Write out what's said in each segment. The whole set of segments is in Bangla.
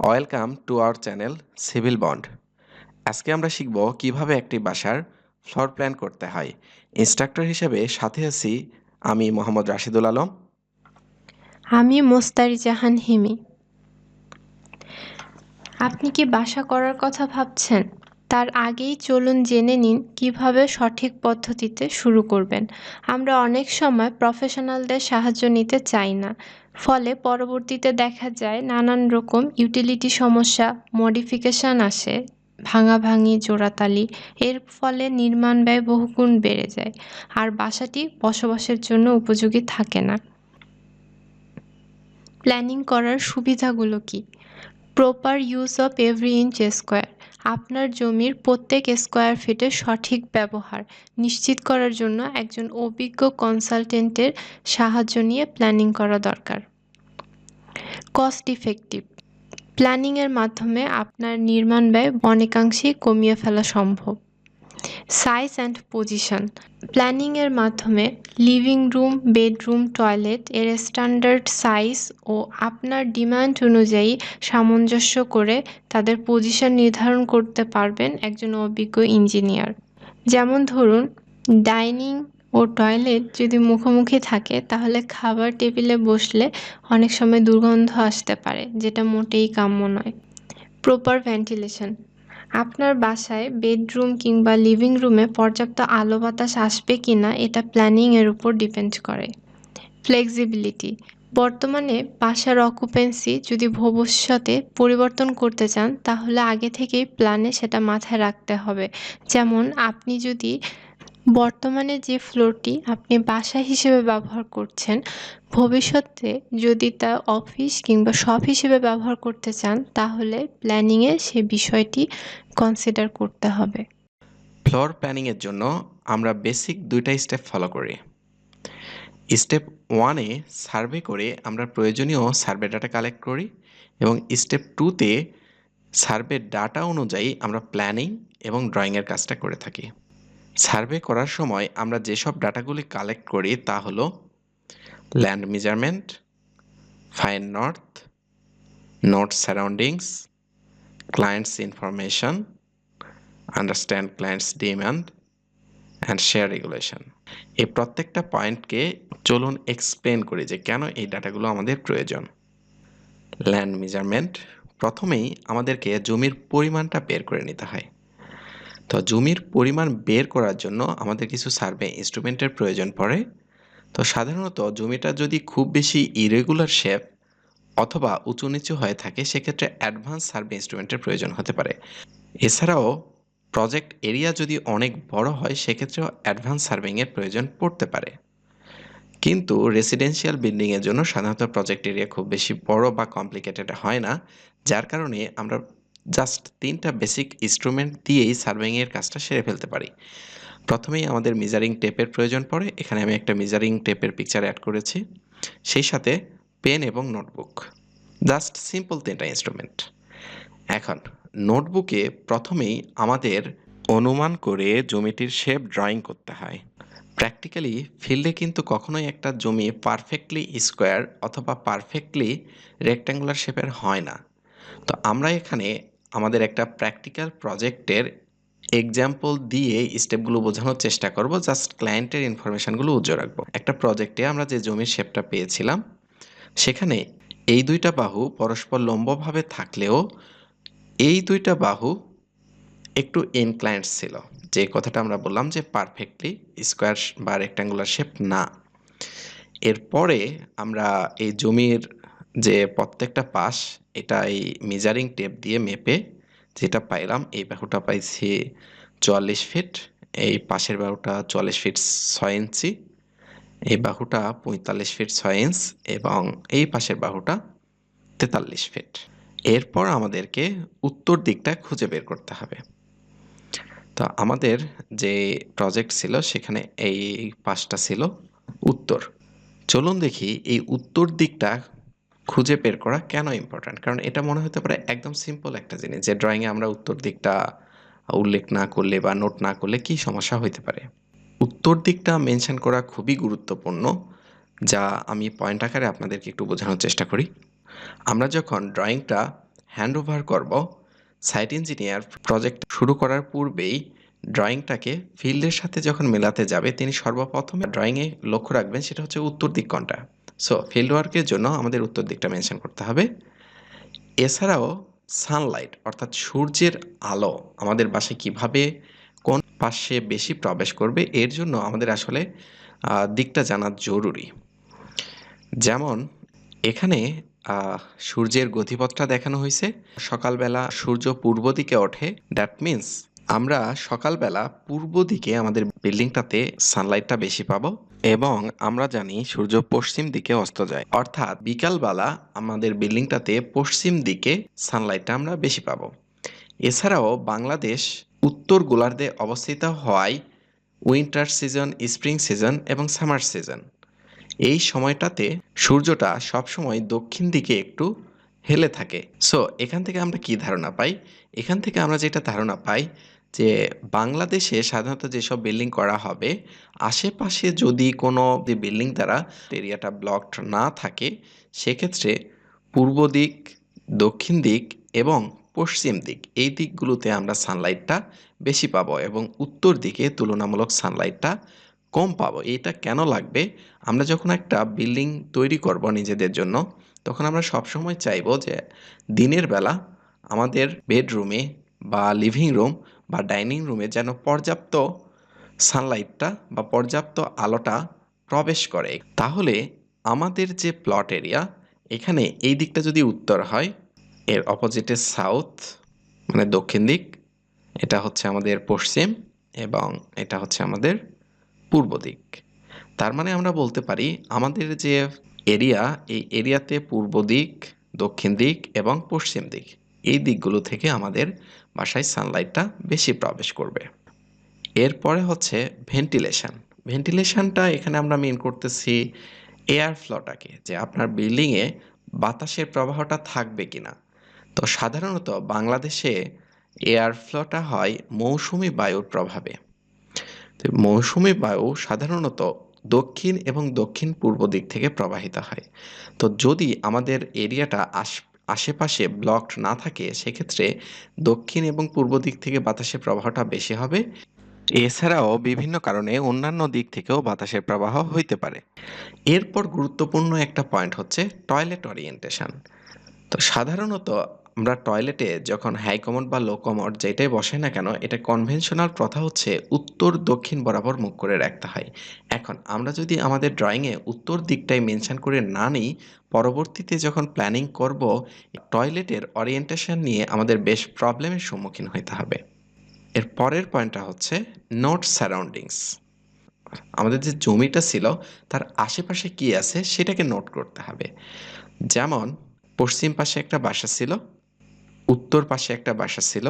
Welcome to our channel civil bond. আজকে আমরা শিখব কিভাবে একটি বাসার ফ্লোর প্ল্যান করতে হয়। ইনস্ট্রাক্টর হিসেবে সাথে আছি আমি মোহাম্মদ রাশিদুল আলম। আমি মোস্তারি জাহান হিমি। আপনি কি বাসা করার কথা ভাবছেন? তার আগেই চলুন জেনে নিন কিভাবে সঠিক পদ্ধতিতে শুরু করবেন। আমরা অনেক সময় প্রফেশনালদের সাহায্য নিতে চাই না, ফলে পরবর্তীতে দেখা যায় নানান রকম ইউটিলিটি সমস্যা, মডিফিকেশন আসে, ভাঙাভাঙি, জোড়াতালি। এর ফলে নির্মাণ ব্যয় বহুগুণ বেড়ে যায়, আর বাসাটি বসবাসের জন্য উপযোগী থাকে না। প্ল্যানিং করার সুবিধাগুলো কি? Proper use of every inch square. আপনার জমির প্রত্যেক স্কোয়ার ফিটের সঠিক ব্যবহার নিশ্চিত করার জন্য একজন অভিজ্ঞ কনসালটেন্টের সাহায্য নিয়ে প্ল্যানিং করা দরকার। Cost effective. প্ল্যানিংয়ের মাধ্যমে আপনার নির্মাণ ব্যয় অনেকাংশেই কমিয়ে ফেলা সম্ভব। Size and position. প্ল্যানিংয়ের মাধ্যমে লিভিং রুম, বেডরুম, টয়লেট এর স্ট্যান্ডার্ড সাইজ ও আপনার ডিমান্ড অনুযায়ী সামঞ্জস্য করে তাদের পজিশন নির্ধারণ করতে পারবেন একজন অভিজ্ঞ ইঞ্জিনিয়ার। যেমন ধরুন, ডাইনিং ও টয়লেট যদি মুখোমুখি থাকে তাহলে খাবার টেবিলে বসলে অনেক সময় দুর্গন্ধ আসতে পারে, যেটা মোটেই কাম্য নয়। Proper ventilation. আপনার বাসায় বেডরুম কিংবা লিভিং রুমে পর্যাপ্ত আলো বাতাস আসবে কিনা এটা প্ল্যানিংয়ের উপর ডিপেন্ড করে। ফ্লেক্সিবিলিটি। বর্তমানে বাসার অকুপেন্সি যদি ভবিষ্যতে পরিবর্তন করতে চান তাহলে আগে থেকেই প্ল্যানে সেটা মাথায় রাখতে হবে। যেমন আপনি যদি বর্তমানে যে ফ্লোরটি আপনি বাসা হিসেবে ব্যবহার করছেন, ভবিষ্যতে যদি তা অফিস কিংবা শপ হিসেবে ব্যবহার করতে চান তাহলে প্ল্যানিংয়ে সে বিষয়টি কনসিডার করতে হবে। ফ্লোর প্ল্যানিংয়ের জন্য আমরা বেসিক দুইটা স্টেপ ফলো করি। স্টেপ 1-এ সার্ভে করে আমরা প্রয়োজনীয় সার্ভে ডাটা কালেক্ট করি এবং স্টেপ 2-তে সার্ভে ডাটা অনুযায়ী আমরা প্ল্যানিং এবং ড্রয়িংয়ের কাজটা করে থাকি। সার্ভে করার সময় আমরা যেসব ডাটাগুলি কালেক্ট করি তা হলো land measurement, find north, note surroundings, clients information, understand clients demand and share regulation. এই প্রত্যেকটা পয়েন্টকে চলুন এক্সপ্লেন করি যে কেন এই ডাটাগুলো আমাদের প্রয়োজন। ল্যান্ড মেজারমেন্ট, প্রথমেই আমাদেরকে জমির পরিমাণটা বের করে নিতে হয়। তো জমির পরিমাণ বের করার জন্য আমাদের কিছু সার্ভে ইনস্ট্রুমেন্টের প্রয়োজন পড়ে। তো সাধারণত জমিটা যদি খুব বেশি ইরেগুলার শেপ অথবা উঁচু নিচু হয়ে থাকে সেক্ষেত্রে অ্যাডভান্স সার্ভে ইনস্ট্রুমেন্টের প্রয়োজন হতে পারে। এছাড়াও প্রজেক্ট এরিয়া যদি অনেক বড় হয় সেক্ষেত্রেও অ্যাডভান্স সার্ভেইংয়ের প্রয়োজন পড়তে পারে। কিন্তু রেসিডেন্সিয়াল বিল্ডিংয়ের জন্য সাধারণত প্রজেক্ট এরিয়া খুব বেশি বড় বা কমপ্লিকেটেড হয় না, যার কারণে আমরা জাস্ট 3টা বেসিক ইনস্ট্রুমেন্ট দিয়েই সার্ভেইংয়ের কাজটা সেরে ফেলতে পারি। প্রথমেই আমাদের মেজারিং টেপের প্রয়োজন পড়ে। এখানে আমি একটা মেজারিং টেপের পিকচার অ্যাড করেছি। সেই সাথে পেন এবং নোটবুক, জাস্ট সিম্পল 3টা ইনস্ট্রুমেন্ট। এখন নোটবুকে প্রথমেই আমাদের অনুমান করে জমিটির শেপ ড্রয়িং করতে হয়। প্র্যাকটিক্যালি ফিল্ডে কিন্তু কখনোই একটা জমি পারফেক্টলি স্কোয়ার অথবা পারফেক্টলি রেক্ট্যাঙ্গুলার শেপের হয় না। তো আমরা এখানে আমাদের একটা প্র্যাকটিক্যাল প্রজেক্টের এক্সাম্পল দিয়ে স্টেপগুলো বোঝানোর চেষ্টা করব, জাস্ট ক্লায়েন্টের ইনফরমেশনগুলো উজ্জ্বল রাখবো। একটা প্রজেক্টে আমরা যে জমির শেপটা পেয়েছিলাম সেখানে এই দুইটা বাহু পরস্পর লম্বভাবে থাকলেও এই দুইটা বাহু একটু ইনক্লাইন্ড ছিল, যে কথাটা আমরা বললাম যে পারফেক্টলি স্কোয়ার বা রেক্ট্যাঙ্গুলার শেপ না। এরপরে আমরা এই জমির যে প্রত্যেকটা পাশ এটা এই মেজারিং টেপ দিয়ে মেপে যেটা পাইলাম, এই বাহুটা পাইছি 44 ফিট, এই পাশের বাহুটা 44 ফিট 6 ইঞ্চি, এই বাহুটা 45 ফিট 6 ইঞ্চ এবং এই পাশের বাহুটা 43 ফিট। এরপর আমাদেরকে উত্তর দিকটা খুঁজে বের করতে হবে। তো আমাদের যে প্রজেক্ট ছিল সেখানে এই পাশটা ছিল উত্তর। চলুন দেখি এই উত্তর দিকটা খুঁজে বের করা কেন ইম্পর্ট্যান্ট। কারণ এটা মনে হতে পারে একদম সিম্পল একটা জিনিস যে ড্রয়িংয়ে আমরা উত্তর দিকটা উল্লেখ না করলে বা নোট না করলে কি সমস্যা হইতে পারে। উত্তর দিকটা মেনশন করা খুবই গুরুত্বপূর্ণ, যা আমি পয়েন্ট আকারে আপনাদেরকে একটু বোঝানোর চেষ্টা করি। আমরা যখন ড্রয়িংটা হ্যান্ড ওভার করব, সাইট ইঞ্জিনিয়ার প্রজেক্ট শুরু করার পূর্বেই ড্রয়িংটাকে ফিল্ডের সাথে যখন মেলাতে যাবে তিনি সর্বপ্রথমে ড্রয়িংয়ে লক্ষ্য রাখবেন সেটা হচ্ছে উত্তর দিক কোনটা। সো ফিল্ড ওয়ার্কের জন্য আমাদের উত্তর দিকটা মেনশন করতে হবে। এছাড়াও সানলাইট অর্থাৎ সূর্যের আলো আমাদের বাসায় কিভাবে কোন পাশে বেশি প্রবেশ করবে এর জন্য আমাদের আসলে দিকটা জানা জরুরি। যেমন এখানে আহ, সূর্যের গতিপথটা দেখানো হয়েছে। সকালবেলা সূর্য পূর্ব দিকে ওঠে, দ্যাট মিন্স আমরা সকালবেলা পূর্ব দিকে আমাদের বিল্ডিংটাতে সানলাইটটা বেশি পাবো, এবং আমরা জানি সূর্য পশ্চিম দিকে অস্ত যায়, অর্থাৎ বিকালবেলা আমাদের বিল্ডিংটাতে পশ্চিম দিকে সানলাইটটা আমরা বেশি পাবো। এছাড়াও বাংলাদেশ উত্তর গোলার্ধে অবস্থিত হওয়ায় উইন্টার সিজন, স্প্রিং সিজন এবং সামার সিজন এই সময়টাতে সূর্যটা সবসময় দক্ষিণ দিকে একটু হেলে থাকে। সো এখান থেকে আমরা কি ধারণা পাই? এখান থেকে আমরা যেটা ধারণা পাই যে বাংলাদেশে সাধারণত যেসব বিল্ডিং করা হবে আশেপাশে যদি কোনো বিল্ডিং দ্বারা এরিয়াটা ব্লকড না থাকে সেক্ষেত্রে পূর্ব দিক, দক্ষিণ দিক এবং পশ্চিম দিক এই দিকগুলোতে আমরা সানলাইটটা বেশি পাবো এবং উত্তর দিকে তুলনামূলক সানলাইটটা কম পাবো। এটা কেন লাগবে? আমরা যখন একটা বিল্ডিং তৈরি করব নিজেদের জন্য তখন আমরা সবসময় চাইবো যে দিনের বেলা আমাদের বেডরুমে বা লিভিং রুম বা ডাইনিং রুমে যেন পর্যাপ্ত সানলাইটটা বা পর্যাপ্ত আলোটা প্রবেশ করে। তাহলে আমাদের যে প্লট এরিয়া এখানে এই দিকটা যদি উত্তর হয়, এর অপোজিটে সাউথ মানে দক্ষিণ দিক, এটা হচ্ছে আমাদের পশ্চিম এবং এটা হচ্ছে আমাদের পূর্ব দিক। তার মানে আমরা বলতে পারি আমাদের যে এরিয়া এই এরিয়াতে পূর্ব দিক, দক্ষিণ দিক এবং পশ্চিম দিক এই দিকগুলো থেকে আমাদের বাসায় সানলাইটটা বেশি প্রবেশ করবে। এরপরে হচ্ছে ভেন্টিলেশন। ভেন্টিলেশনটা এখানে আমরা মেন করতেছি এয়ার ফ্লোটাকে, যে আপনার বিল্ডিংয়ে বাতাসের প্রবাহটা থাকবে কিনা। তো সাধারণত বাংলাদেশে এয়ার ফ্লোটা হয় মৌসুমি বায়ুর প্রভাবে। তো মৌসুমি বায়ু সাধারণত দক্ষিণ এবং দক্ষিণ পূর্ব দিক থেকে প্রবাহিত হয়। তো যদি আমাদের এরিয়াটা আশেপাশে ব্লকড না থাকে সেক্ষেত্রে দক্ষিণ এবং পূর্ব দিক থেকে বাতাসের প্রবাহটা বেশি হবে। এছাড়াও বিভিন্ন কারণে অন্যান্য দিক থেকেও বাতাসের প্রবাহ হইতে পারে। এরপর গুরুত্বপূর্ণ একটা পয়েন্ট হচ্ছে টয়লেট ওরিয়েন্টেশন। তো সাধারণত আমরা টয়লেটে যখন হাই কমোড বা লো কমোড যেটাই বসে না কেন এটা কনভেনশনাল প্রথা হচ্ছে উত্তর দক্ষিণ বরাবর মুখ করে রাখতে হয়। এখন আমরা যদি আমাদের ড্রয়িংয়ে উত্তর দিকটাই মেনশন করে না নিই, পরবর্তীতে যখন প্ল্যানিং করব টয়লেটের ওরিয়েন্টেশন নিয়ে আমাদের বেশ প্রবলেমের সম্মুখীন হতে হবে। এর পরের পয়েন্টটা হচ্ছে নোট সারাউন্ডিংস। আমাদের যে জমিটা ছিল তার আশেপাশে কি আছে সেটাকে নোট করতে হবে। যেমন পশ্চিম পাশে একটা বাসা ছিল, উত্তর পাশে একটা বাসা ছিল,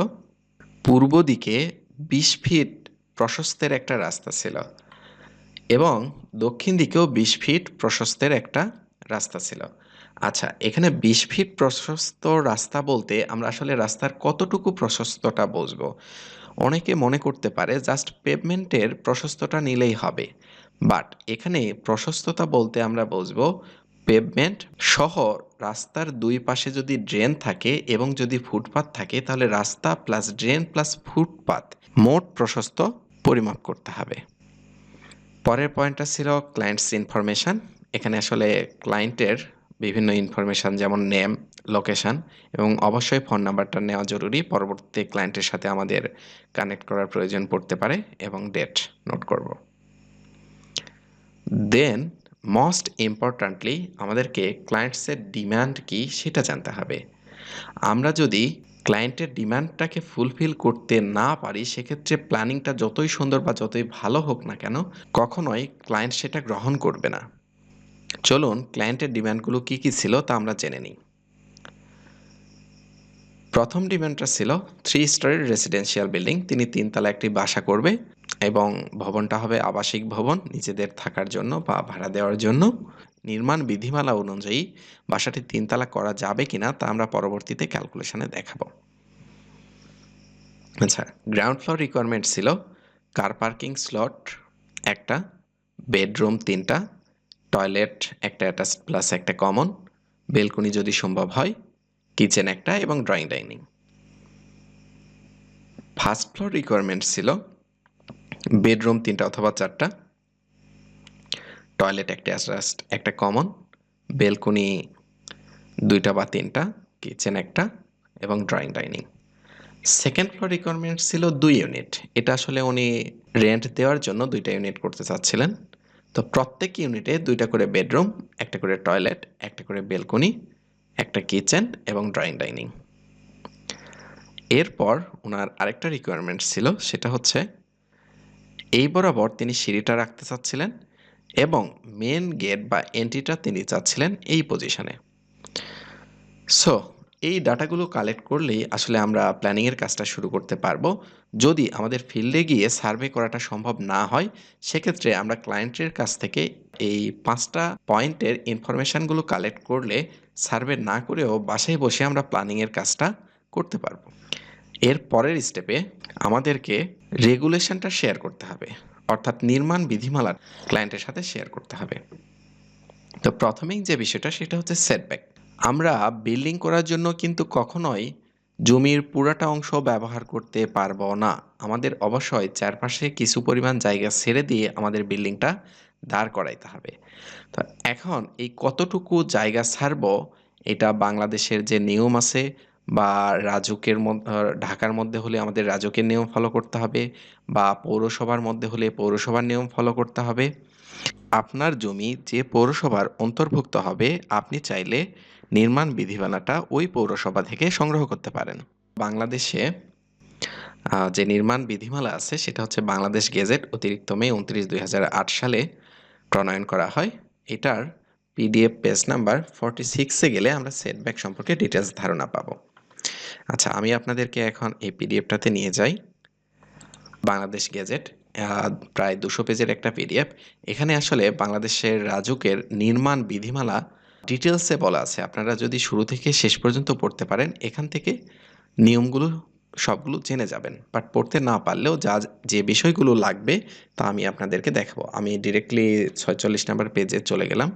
পূর্ব দিকে 20 ফিট প্রশস্তের একটা রাস্তা ছিল এবং দক্ষিণ দিকেও 20 ফিট প্রশস্তের একটা রাস্তা ছিল। আচ্ছা, এখানে 20 ফিট প্রশস্ত রাস্তা বলতে আমরা আসলে রাস্তার কতটুকু প্রশস্তটা বুঝবো? অনেকে মনে করতে পারে জাস্ট পেভমেন্টের প্রশস্ততা নিলেই হবে, বাট এখানে প্রশস্ততা বলতে আমরা বুঝবো পেভমেন্ট সহ রাস্তার দুই পাশে যদি ড্রেন থাকে এবং যদি ফুটপাত থাকে তাহলে রাস্তা প্লাস ড্রেন প্লাস ফুটপাত মোট প্রশস্ত পরিমাপ করতে হবে। পরের পয়েন্টটা ছিল ক্লায়েন্টস ইনফরমেশন। এখানে আসলে ক্লায়েন্টের বিভিন্ন ইনফরমেশন যেমন নেম, লোকেশন এবং অবশ্যই ফোন নাম্বারটা নেওয়া জরুরি, পরবর্তীতে ক্লায়েন্টের সাথে আমাদের কানেক্ট করার প্রয়োজন পড়তে পারে, এবং ডেট নোট করব। দেন মোস্ট ইম্পর্ট্যান্টলি আমাদেরকে ক্লায়েন্টসের ডিমান্ড কি সেটা জানতে হবে। আমরা যদি ক্লায়েন্টের ডিমান্ডটাকে ফুলফিল করতে না পারি সেক্ষেত্রে প্ল্যানিংটা যতই সুন্দর বা যতই ভালো হোক না কেন কখনোই ক্লায়েন্ট সেটা গ্রহণ করবে না। চলুন ক্লায়েন্টের ডিমান্ডগুলো কি কি ছিল তা আমরা জেনে নিই। প্রথম ডিমান্ডটা ছিল 3 স্টারের রেসিডেন্সিয়াল বিল্ডিং। তিনি 3 তলা একটি বাসা করবে এবং ভবনটা হবে আবাসিক ভবন নিজেদের থাকার জন্য বা ভাড়া দেওয়ার জন্য। নির্মাণ বিধিমালা অনুযায়ী বাসাটি 3 তলা করা যাবে কিনা তা আমরা পরবর্তীতে ক্যালকুলেশনে দেখাবো। আচ্ছা, গ্রাউন্ড ফ্লোর রিকোয়ারমেন্ট ছিল কার পার্কিং স্লট একটা, বেডরুম 3টা, টয়লেট একটা অ্যাটাচড প্লাস একটা কমন, বেলকনি যদি সম্ভব হয়, কিচেন একটা এবং drawing dining. First floor requirement ছিল বেডরুম 3টা অথবা 4টা, টয়লেট একটা জাস্ট একটা কমন, বেলকনি 2টা বা 3টা, কিচেন একটা এবং drawing dining. Second floor requirement ছিল 2 ইউনিট। এটা আসলে উনি রেন্ট দেওয়ার জন্য 2টা ইউনিট করতে চাচ্ছিলেন। তো প্রত্যেক ইউনিটে 2টা করে বেডরুম, একটা করে টয়লেট, একটা করে বেলকনি, একটা কিচেন এবং ড্রয়িং ডাইনিং। এরপর ওনার আরেকটা রিকোয়ারমেন্ট ছিল, সেটা হচ্ছে এই বরাবর তিনি সিঁড়িটা রাখতে চাচ্ছিলেন এবং মেন গেট বা এন্ট্রিটা তিনি চাচ্ছিলেন এই পজিশনে। সো এই ডাটাগুলো কালেক্ট করলেই আসলে আমরা প্ল্যানিংয়ের কাজটা শুরু করতে পারবো। যদি আমাদের ফিল্ডে গিয়ে সার্ভে করাটা সম্ভব না হয়, সেক্ষেত্রে আমরা ক্লায়েন্টের কাছ থেকে এই 5টা পয়েন্টের ইনফরমেশানগুলো কালেক্ট করলে সার্ভে না করেও বাসায় বসে আমরা প্ল্যানিংয়ের কাজটা করতে পারবো। এর পরের স্টেপে আমাদেরকে রেগুলেশনটা শেয়ার করতে হবে, অর্থাৎ নির্মাণ বিধিমালা ক্লায়েন্টের সাথে শেয়ার করতে হবে। তো প্রথমেই যে বিষয়টা সেটা হচ্ছে সেটব্যাক। আমরা বিল্ডিং করার জন্য কিন্তু কখনোই জমির পুরাটা অংশ ব্যবহার করতে পারবো না। আমাদের অবশ্যই চারপাশে কিছু পরিমাণ জায়গা ছেড়ে দিয়ে আমাদের বিল্ডিংটা দাঁড় করাইতে হবে। তো এখন এই কতটুকু জায়গা ছাড়বো, এটা বাংলাদেশের যে নিয়ম আছে বা রাজুকের ঢাকার মধ্যে হলে আমাদের রাজুকের নিয়ম ফলো করতে হবে, বা পৌরসভার মধ্যে হলে পৌরসভার নিয়ম ফলো করতে হবে। আপনার জমি যে পৌরসভার অন্তর্ভুক্ত হবে, আপনি চাইলে নির্মাণ বিধিমালাটা ওই পৌরসভা থেকে সংগ্রহ করতে পারেন। বাংলাদেশে যে নির্মাণ বিধিমালা আছে সেটা হচ্ছে বাংলাদেশ গেজেট অতিরিক্ত মে 29/2008 সালে প্রণয়ন করা হয়। এটার পিডিএফ পেজ নাম্বার 46-এ গেলে আমরা সেটব্যাক সম্পর্কে ডিটেলস ধারণা পাবো। আচ্ছা, আমি আপনাদেরকে এখন এই পিডিএফটাতে নিয়ে যাই। বাংলাদেশ গেজেট প্রায় 200 পেজের একটা পিডিএফ। এখানে আসলে বাংলাদেশের রাজুকের নির্মাণ বিধিমালা ডিটেলসে বলা আছে। আপনারা যদি শুরু থেকে শেষ পর্যন্ত পড়তে পারেন, এখান থেকে নিয়মগুলো সবগুলো জেনে যাবেন। বাট পড়তে না পারলেও যে বিষয়গুলো লাগবে তা আমি আপনাদেরকে দেখাবো। আমি ডিরেক্টলি 46 নাম্বার পেজে চলে গেলাম।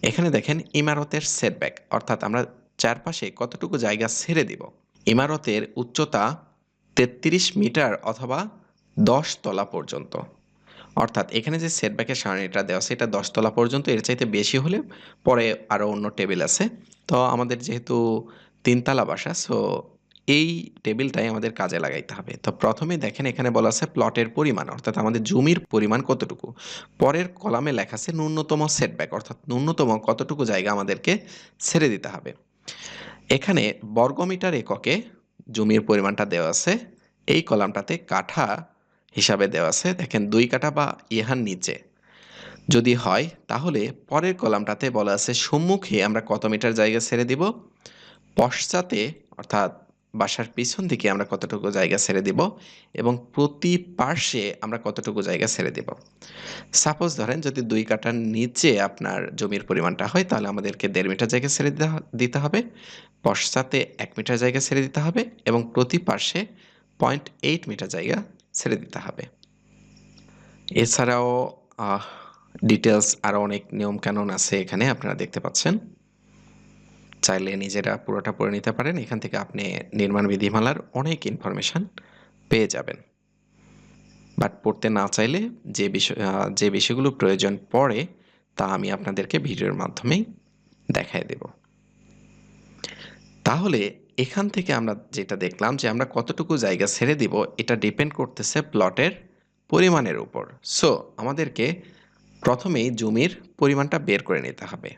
এখানে দেখেন ইমারতের সেটব্যাক, অর্থাৎ আমরা চারপাশে কতটুকু জায়গা ছেড়ে দিব। ইমারতের উচ্চতা 33 মিটার অথবা 10 তলা পর্যন্ত। অর্থাৎ এখানে যে সেটব্যাকের সারণীটা দেওয়া আছে এটা 10 তলা পর্যন্ত, এর চাইতে বেশি হলে পরে আরও অন্য টেবিল আছে। তো আমাদের যেহেতু 3 তলা বাসা, সো এই টেবিলটাই আমাদের কাজে লাগাইতে হবে। তো প্রথমে দেখেন এখানে বলা আছে প্লটের পরিমাণ, অর্থাৎ আমাদের জমির পরিমাণ কতটুকু। পরের কলামে লেখা আছে ন্যূনতম সেটব্যাক, অর্থাৎ ন্যূনতম কতটুকু জায়গা আমাদেরকে ছেড়ে দিতে হবে। এখানে বর্গমিটার এককে জমির পরিমাণটা দেওয়া আছে। এই কলামটাতে কাঠা হিসাবে দেওয়া আছে। দেখেন 2 কাঠা বা ইহার নিচে যদি হয়, তাহলে পরের কলামটাতে বলা আছে সম্মুখে আমরা কত মিটার জায়গা ছেড়ে দিব, পশ্চাতে অর্থাৎ বাসার পিছন দিকে আমরা কতটুকু জায়গা ছেড়ে দিব, এবং প্রতি পার্শ্বে আমরা কতটুকু জায়গা ছেড়ে দিব। সাপোজ ধরেন যদি 2 কাঠার নিচে আপনার জমির পরিমাণটা হয়, তাহলে আমাদেরকে 1.5 মিটার জায়গা ছেড়ে দিতে হবে, পশ্চাতে 1 মিটার জায়গা ছেড়ে দিতে হবে এবং প্রতি পার্শ্বে 0.8 মিটার জায়গা ছেড়ে দিতে হবে। এছাড়াও ডিটেলস আরও অনেক নিয়মকানুন আছে এখানে আপনারা দেখতে পাচ্ছেন। চাইলে নিজেরা পুরোটা পড়ে নিতে পারেন। এখান থেকে আপনি নির্মাণ বিধিমালার অনেক ইনফরমেশন পেয়ে যাবেন। বাট পড়তে না চাইলে যে বিষয়গুলো প্রয়োজন পড়ে তা আমি আপনাদেরকে ভিডিওর মাধ্যমেই দেখায় দেব। তাহলে এখান থেকে আমরা যেটা দেখলাম যে আমরা কতটুকু জায়গা ছেড়ে দিব, এটা ডিপেন্ড করতেছে প্লটের পরিমাণের উপর। সো আমাদেরকে প্রথমেই জমির পরিমাণটা বের করে নিতে হবে।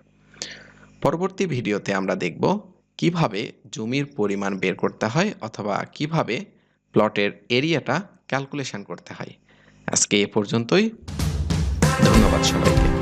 পরবর্তী ভিডিওতে আমরা দেখব কিভাবে জমির পরিমাণ বের করতে হয় অথবা কিভাবে প্লটের এরিয়াটা ক্যালকুলেশন করতে হয়। আজকে এ পর্যন্তই। ধন্যবাদ সবাইকে।